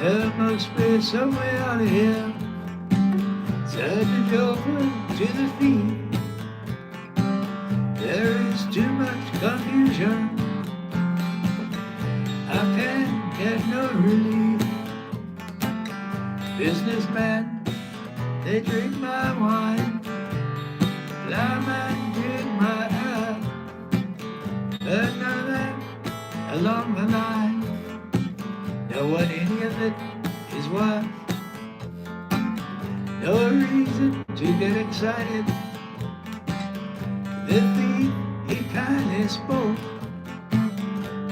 There must be some way out of here. Said the joker to the thief. There is too much confusion. I can't get no relief. Businessmen, they drink my wine. Plowmen drink my ale. But none of them along the line know what any of it is worth. No reason to get excited. The thief, he kindly spoke.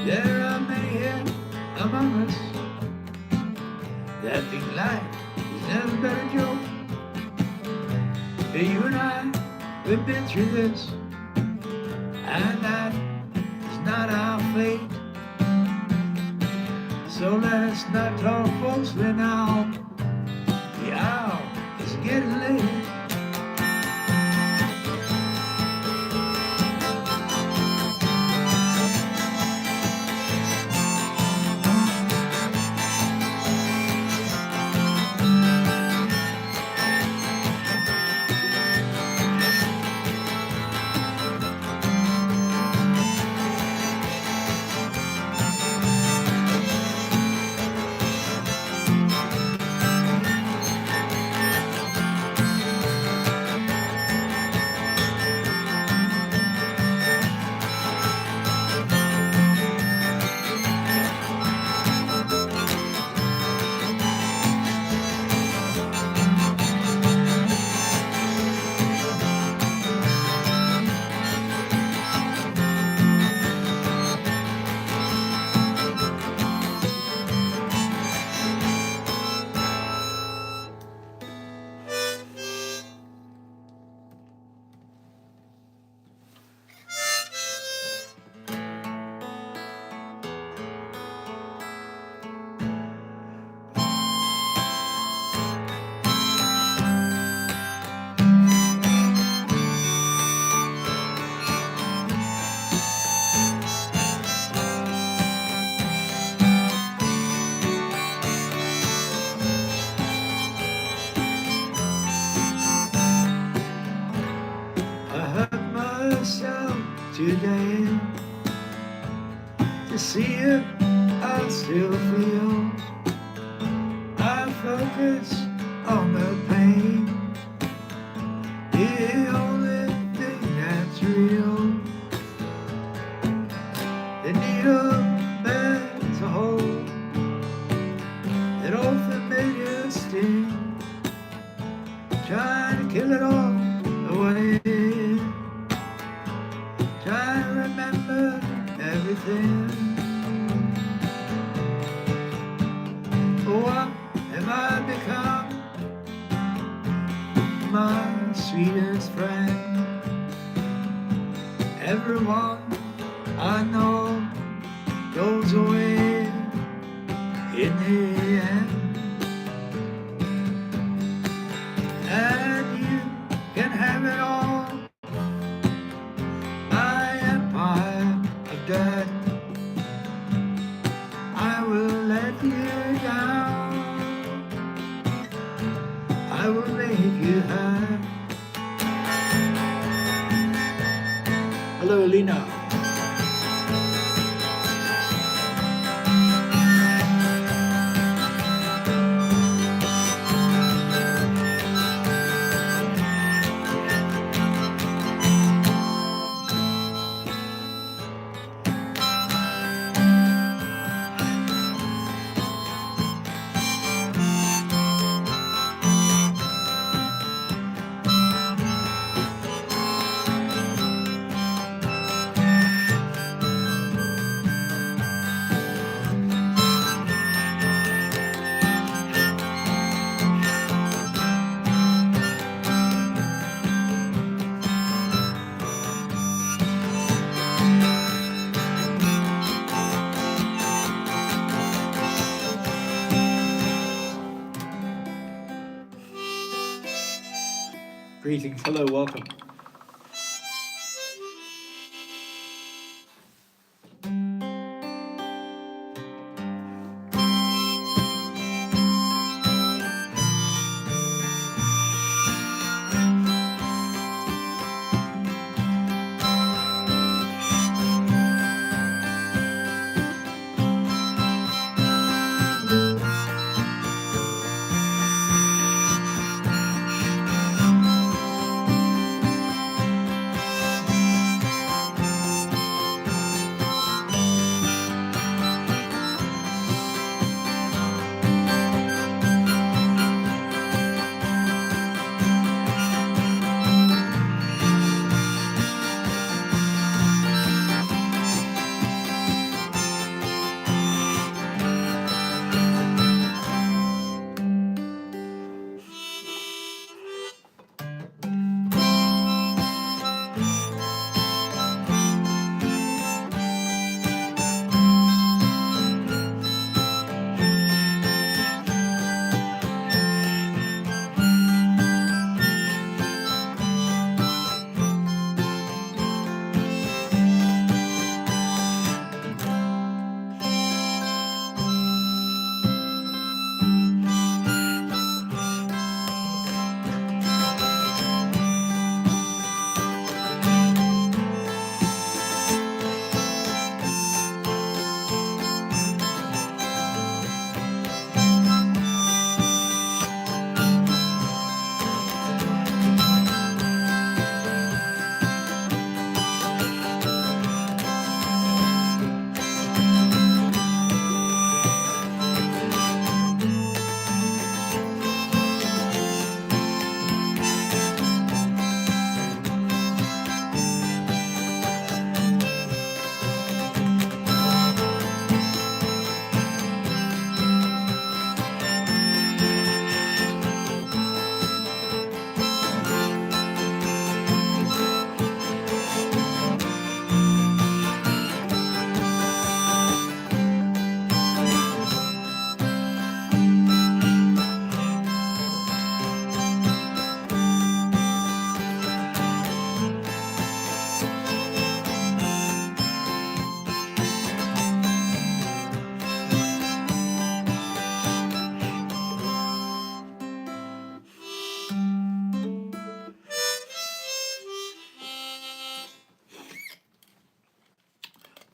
There are many here among us that think life is never but a joke. But you and I, we've been through this, and that is not our fate. So let us not talk falsely now. The hour is getting late. Today, to see it, I still feel. I focus on the pain, the only thing that's real. The needle bears a hole, that old familiar sting, trying to kill it all away. Try to remember everything. What have I become? My sweetest friend. Everyone I know goes away in the end. And you can have it all. Dead, I will let you down. I will make you happy. Hello, Alina. Greetings, hello, welcome.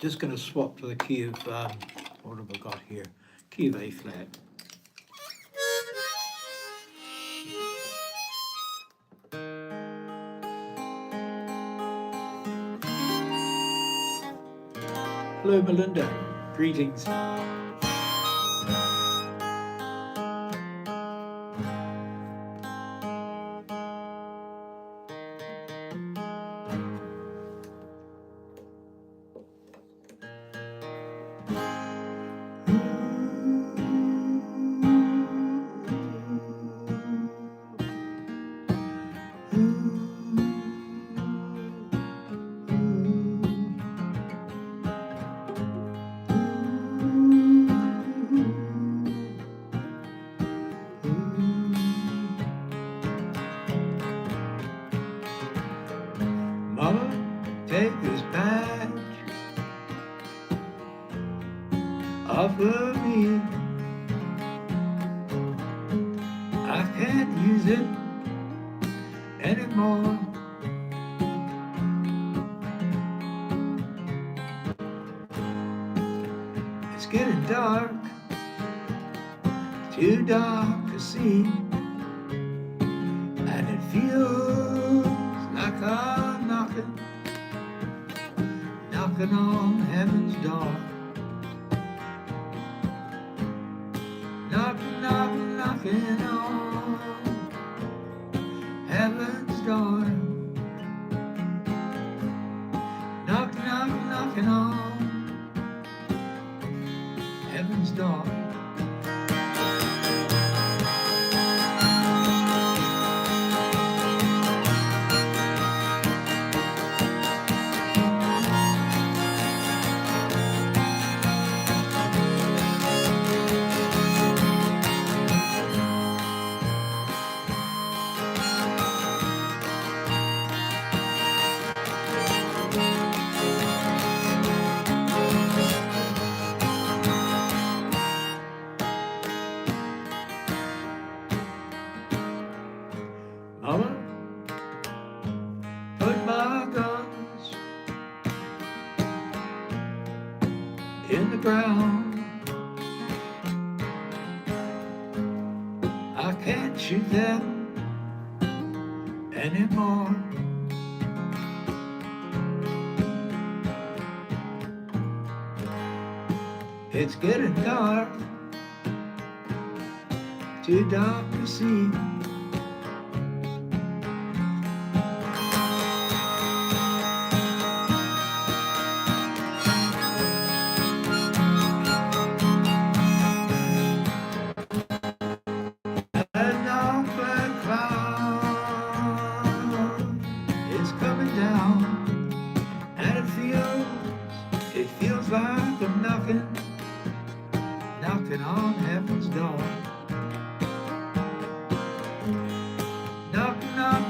Just going to swap to the key of, what have I got here? Key of A flat. Hello, Melinda. Greetings. Mama, take this badge off of me. I can't use it anymore. It's getting dark, too dark to see, and it feels like I'm knocking on heaven's door. Knocking on heaven's door. Knocking on heaven's door. Mama, put my guns in the ground. I can't shoot them anymore. It's getting dark, too dark to see. An awful cloud is coming down, and it feels like I'm knocking on heaven's door. Knocking on.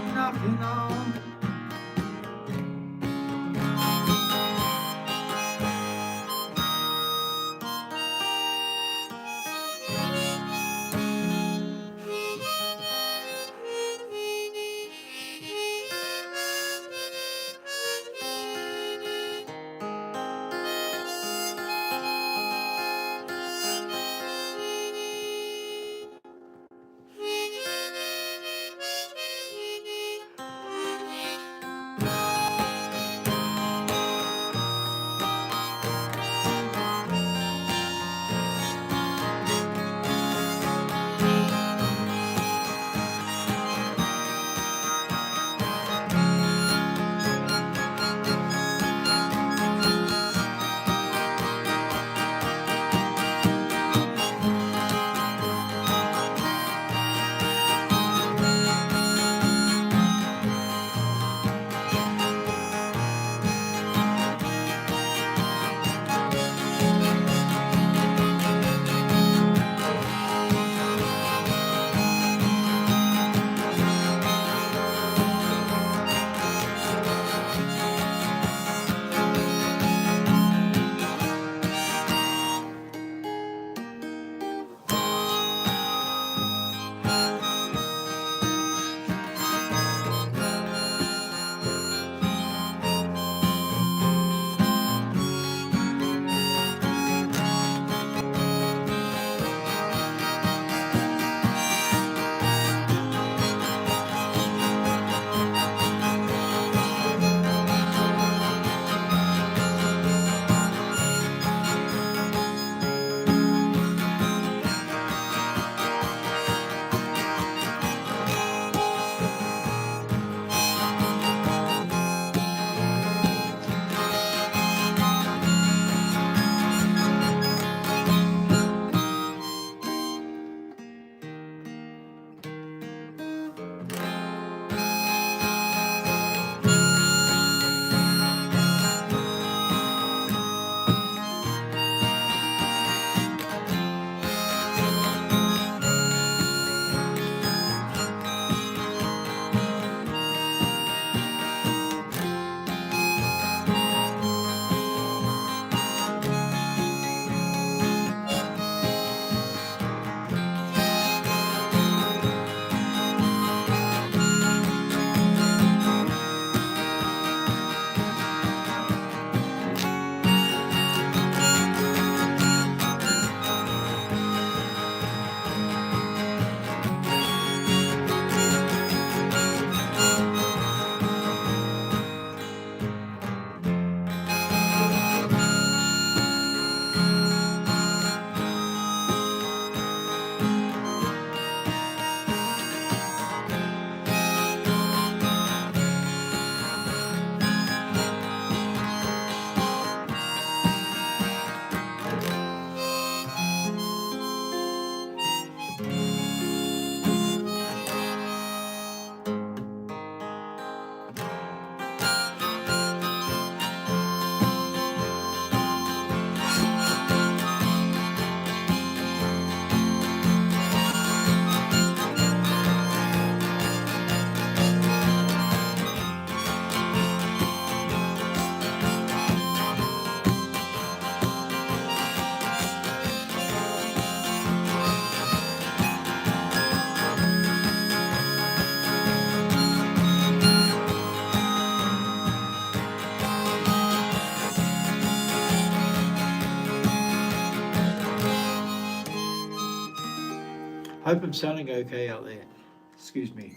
Hope I'm sounding okay out there. Excuse me.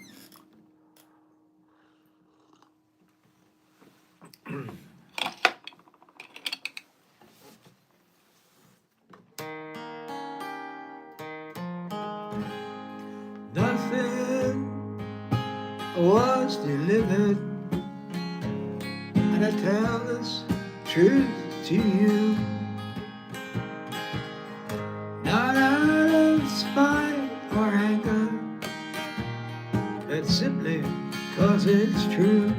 Nothing was delivered, and I tell this truth to you, not out of spite or anger, but simply 'cause it's true.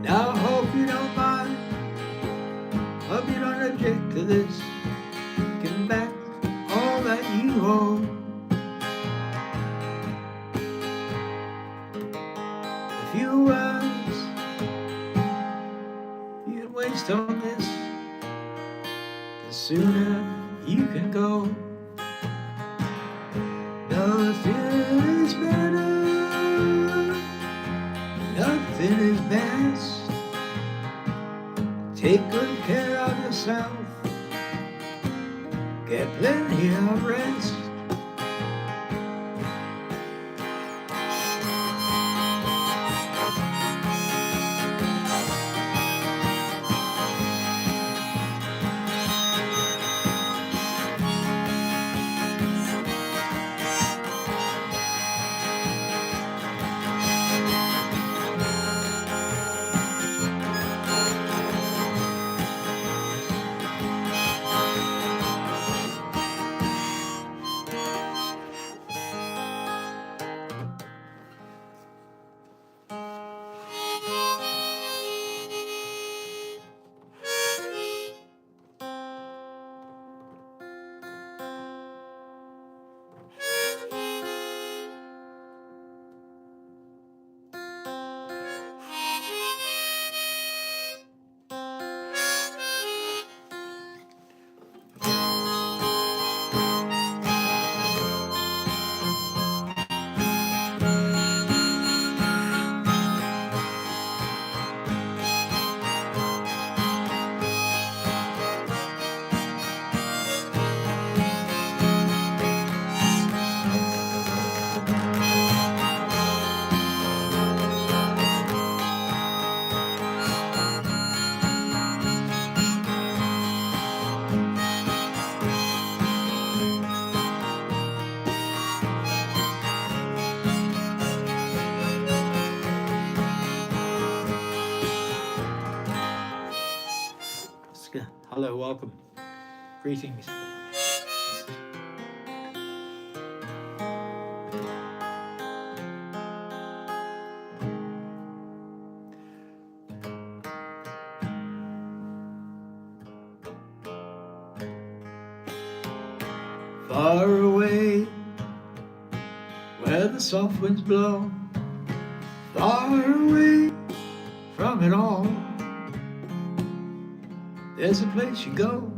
Now I hope you don't mind, hope you don't object to this, giving back all that you owe. A few words you can waste on this, the sooner you can go. Nothing is better, nothing is best. Take good care of yourself, get plenty of rest. Hello, welcome. Greetings. Far away, where the soft winds blow, far away from it all, there's a place you go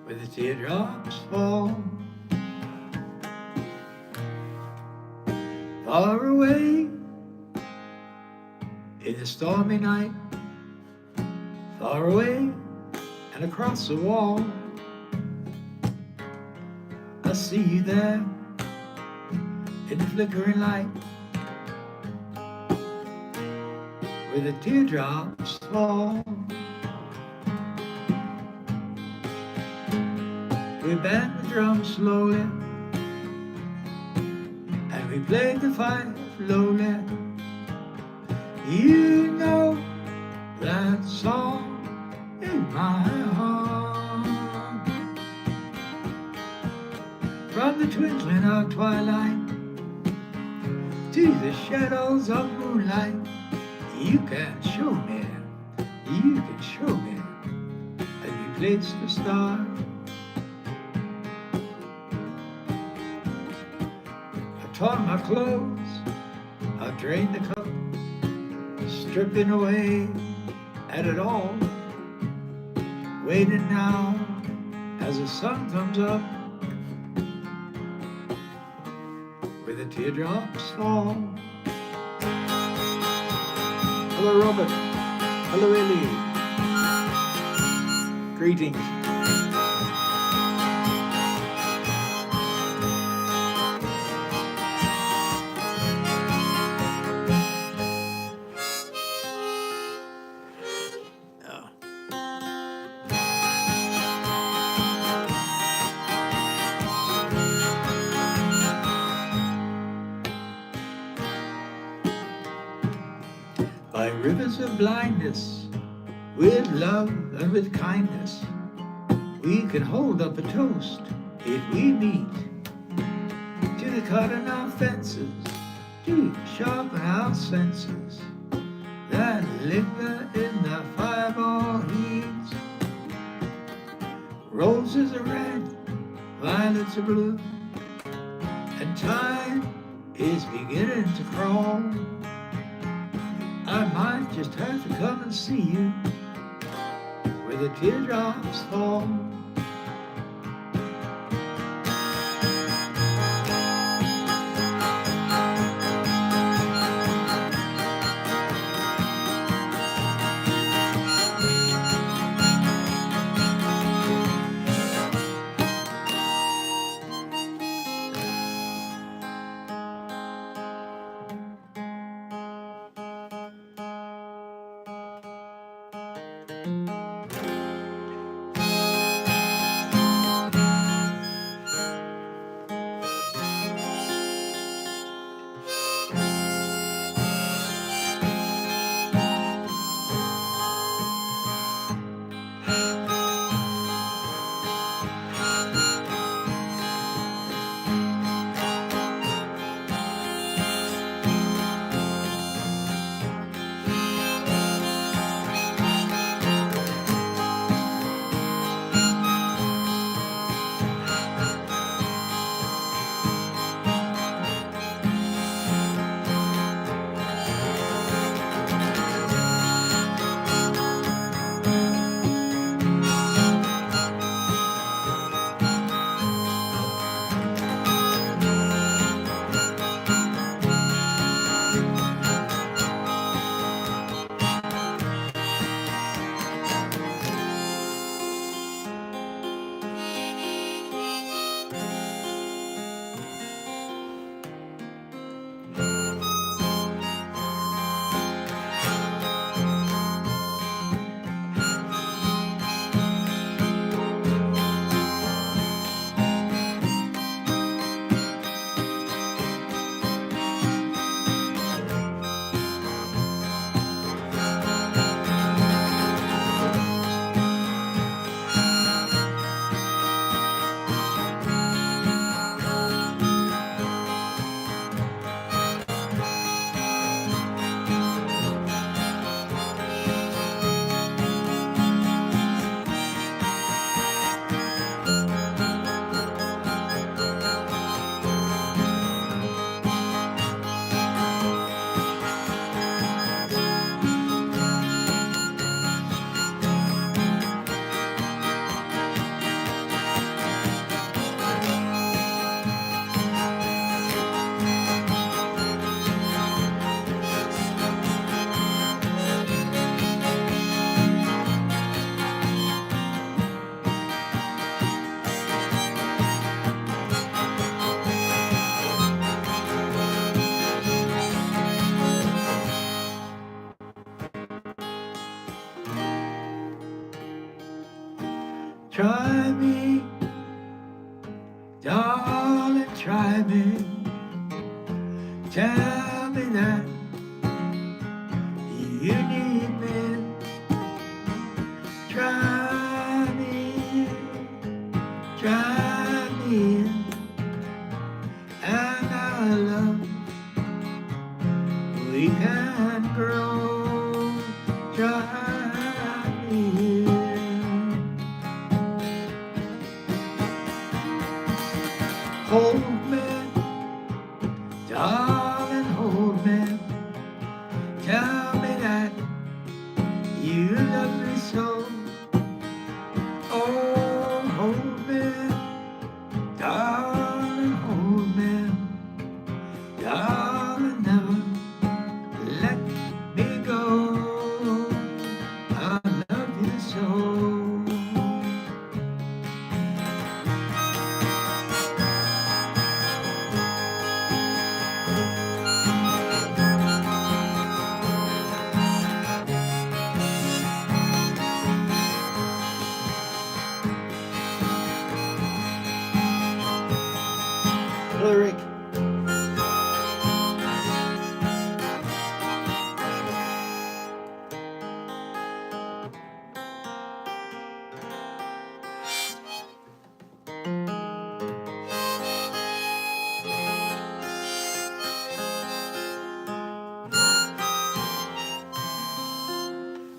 where the teardrops fall. Far away in the stormy night, far away and across the wall, I see you there in the flickering light, where the teardrops fall. We band the drum slowly, and we play the fife lowly. You know that song in my heart. From the twinkling of twilight to the shadows of moonlight, you can show me, you can show me every place to start. I torn my clothes, I drained the cup, stripping away at it all, waiting now as the sun comes up, where the teardrops fall. Hello, Robert. Hello, Ellie. Greetings. blindness with love and with kindness. We can hold up a toast if we meet to the cardinal fences, to sharpen our senses that linger in the fireball heat. Roses are red, violets are blue, and time is beginning to crawl. I might just have to come and see you where the teardrops fall. Try me, darling, try me. Tell me that you need me. Try me, and our love we can grow. Try me. Hold me, darling, hold me.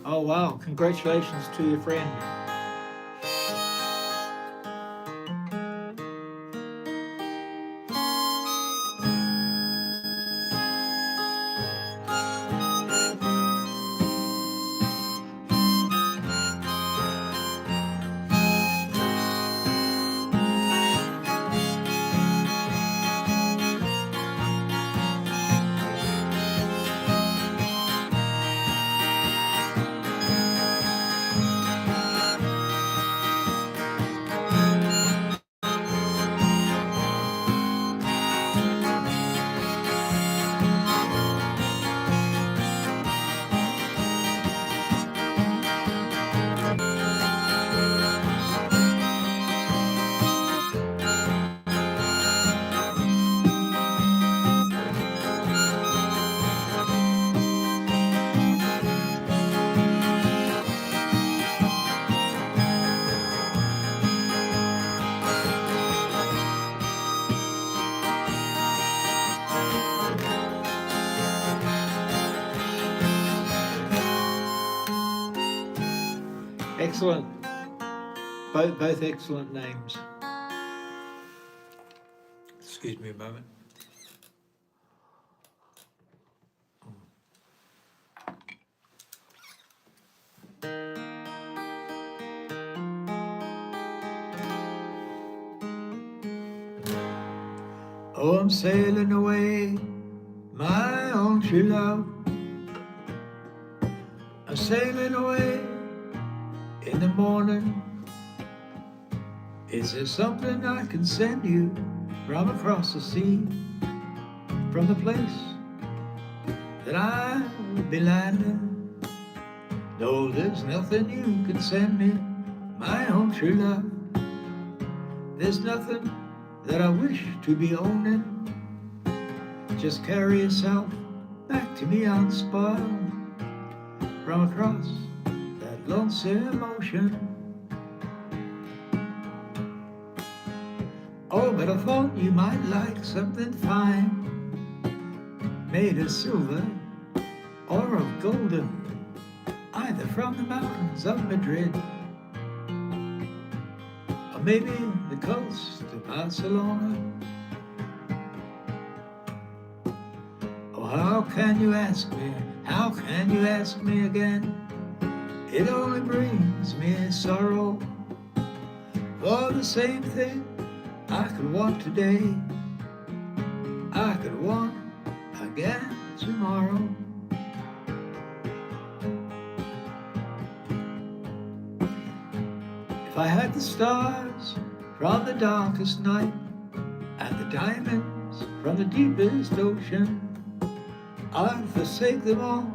Oh, wow. Congratulations to your friend. Excellent. Both excellent names. Excuse me a moment. Oh, I'm sailing away, my own true love. I'm sailing away in the morning. Is there something I can send you from across the sea, from the place that I'll be landing? No, there's nothing you can send me, my own true love. There's nothing that I wish to be owning. Just carry yourself back to me unspoiled from across that lonesome ocean. Oh, but I thought you might like something fine, made of silver or of golden, either from the mountains of Madrid or maybe the coast of Barcelona. Oh, how can you ask me? How can you ask me again? It only brings me sorrow. For the same thing I could want today, I could want again tomorrow. If I had the stars from the darkest night and the diamonds from the deepest ocean, I'd forsake them all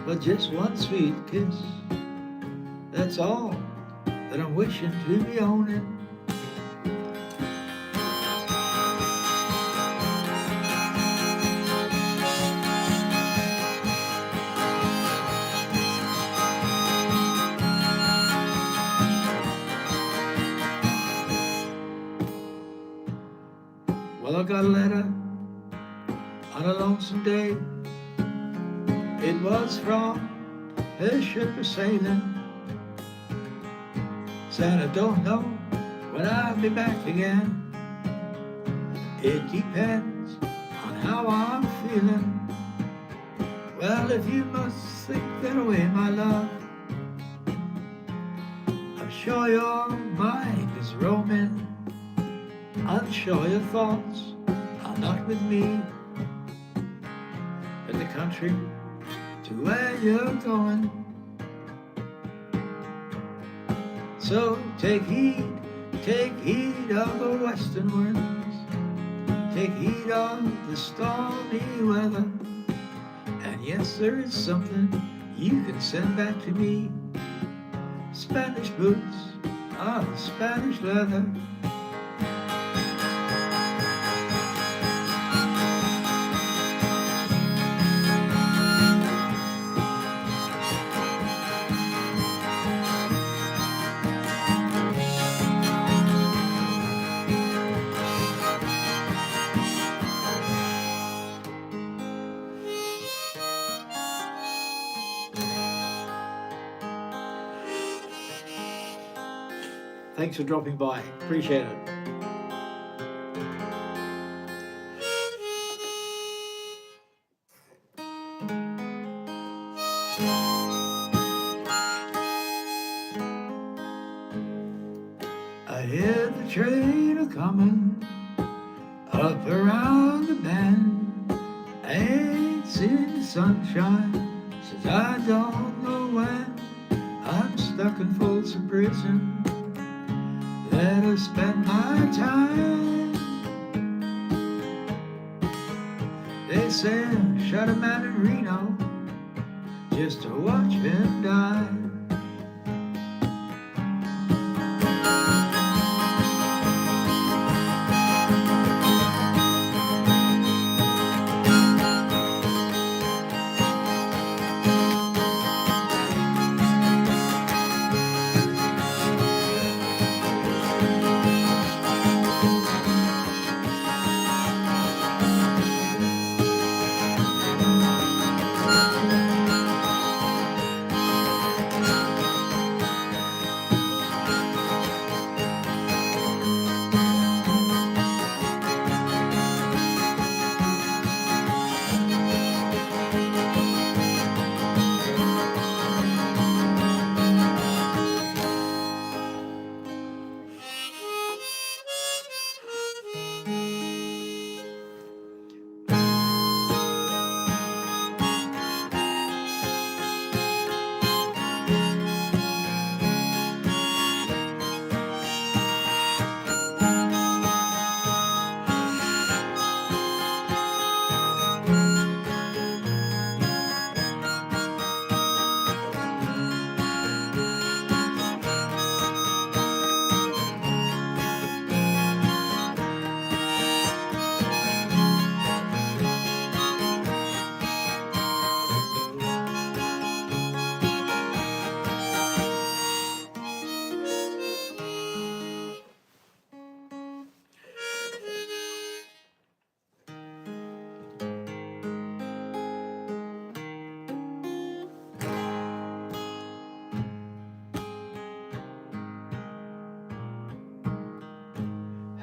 for just one sweet kiss. That's all that I'm wishing to be owning. Well, I got a letter on a lonesome day. It was from her ship a-sailing, said I don't know when I'll be back again. It depends on how I'm feeling. Well, if you must think that away, my love, I'm sure your mind is roaming. I'm sure your thoughts are not with me, but the country to where you're going. So take heed of the western winds, take heed of the stormy weather. And yes, there is something you can send back to me, Spanish boots of Spanish leather. Thanks for dropping by. Appreciate it. I hear the train a-comin' up around the bend. I ain't seen the sunshine since I don't know when. I'm stuck in Folsom Prison, there to spend my time. They say I shot a man in Reno just to watch him die.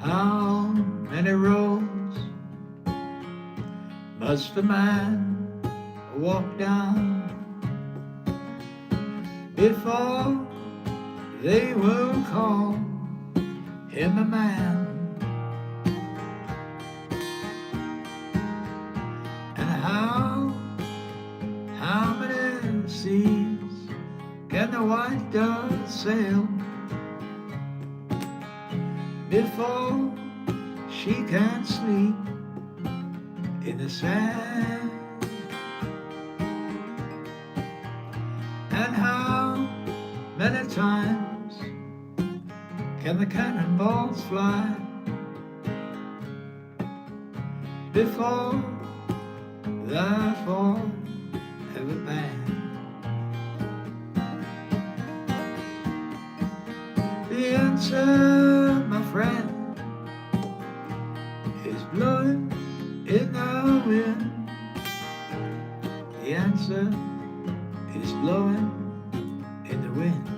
How many roads must a man walk down before they will call him a man? And how many seas can the white dove sail before she can sleep in the sand? And how many times can the cannonballs fly before the forever band? The answer, my friend, is blowing in the wind. The answer is blowing in the wind.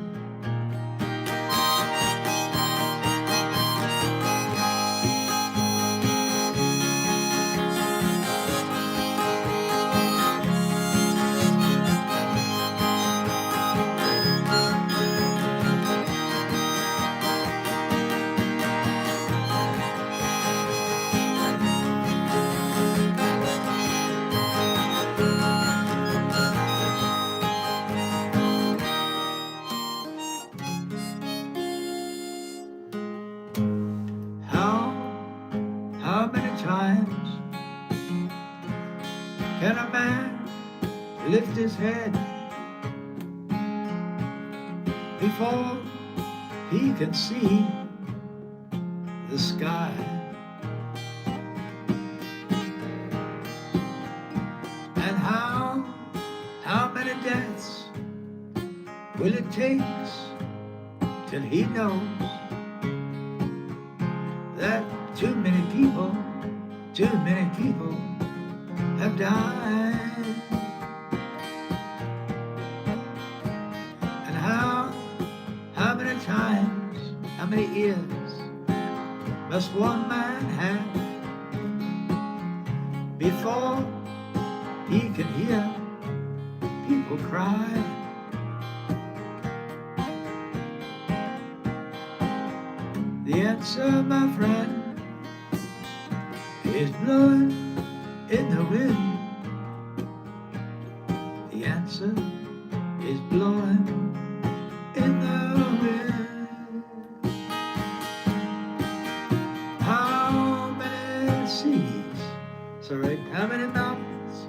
How many times can a man lift his head before he can see the sky? And how many deaths will it take till he knows that too many people have died? And how many times a how many ears must one man have before he can hear people cry? The answer, my friend, is blowing in the wind. The answer is blowing in the wind. How many seas, sorry, how many mountains?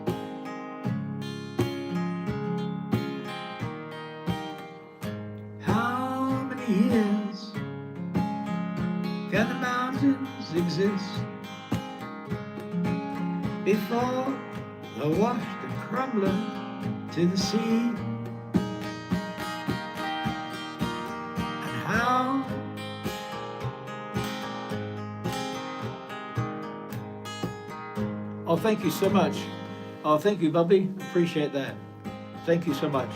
How many years can the mountains exist before they're washed and crumbling to the sea? And how Oh, thank you so much. Oh, thank you, Bubby. Appreciate that. Thank you so much.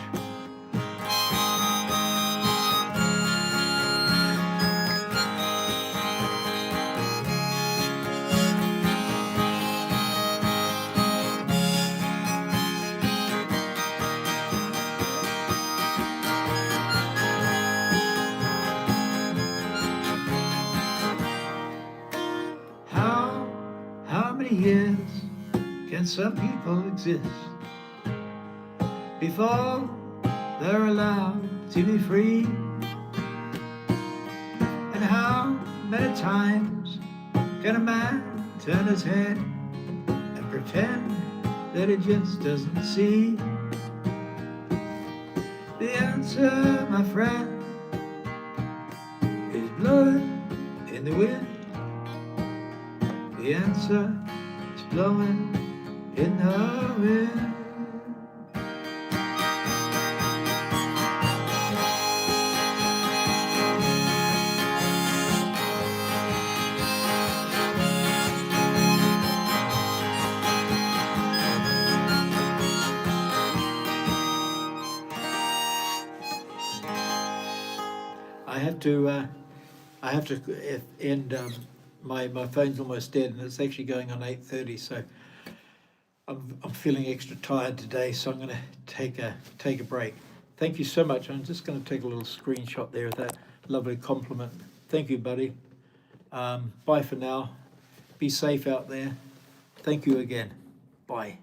how many years can some people exist before they're allowed to be free? And how many times can a man turn his head and pretend that he just doesn't see? The answer, my friend, is blowing in the wind. The answer is blowing in the wind. I have to end. My phone's almost dead, and it's actually going on 8:30. So I'm feeling extra tired today. So I'm going to take a break. Thank you so much. I'm just going to take a little screenshot there of that lovely compliment. Thank you, buddy. Bye for now. Be safe out there. Thank you again. Bye.